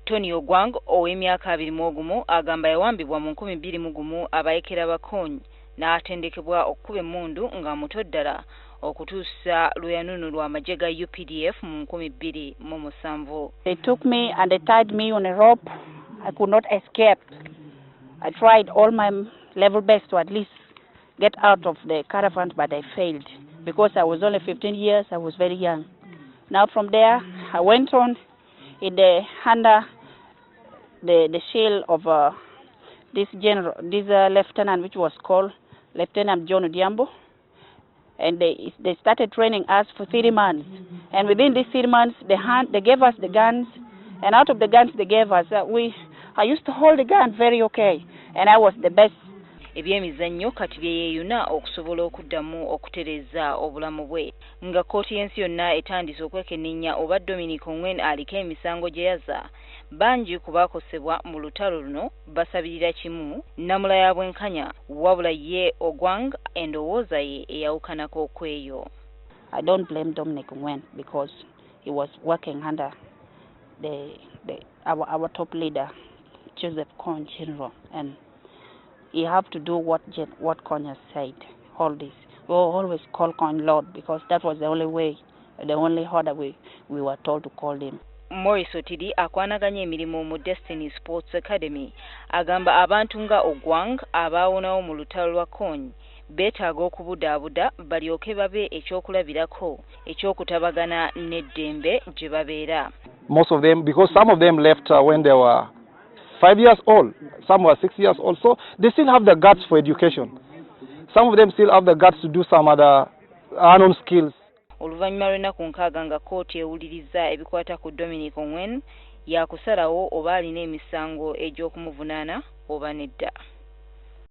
Tony Ogwang ow'emyaka 21 agamba yawambibwa mu 2001 abayeekera ba Kony n'atendekebwa okukuba emmundu nga muto ddala okutuusa lwe yanunulwa amajje ga UPDF mu 2007. They took me and they tied me on a rope. I could not escape. I tried all my level best to at least get out of the caravan, but I failed because I was only 15 years. I was very young. Now from there, I went on in the under the shield of this lieutenant, which was called Lieutenant John Odiambo, and they started training us for 3 months. And within these 3 months, they gave us the guns, and out of the guns they gave us, I used to hold the gun very okay, and I was the best. Ebyemizannyo kati byeyeeyuna okusobola okuddamu okutereeza obulamu bwe. Nga kkooti yensi yonna etandise okwekenneenya oba Dominic Ongwen aliko emisango gye yaza, bangi ku baakosebwa mu lutalo luno basabirira kimu nnamula ya bwenkanya, wabula ye Ogwang endowooza ye eyawukanako okweyo. I don't blame Dominic Ongwen because he was working under our top leader, Joseph Kony General, and he have to do what Kony has said. All this, we always call Kony Lord because that was the only way, the only order we were told to call him. Morris Otidi akwanaganya emirimu mu Destiny Sports Academy agamba abantu nga Ogwang abaawonawo mu lutalo lwa Kony beetaaga okubudaabuda balyoke babe ekyokulabirako ekyokutabagana n'eddembe gye babeera. Most of them, because some of them left when they were 5 years old, some were 6 years old, so they still have the guts for education. Some of them still have the guts to do some other unknown skills. Oluvannyuma lw'ennaku 6 nga kkooti ewuliriza ebikwata ku Dominic Ongwen yakusalawo oba alina emisango egy'okumuvunaana oba nedda.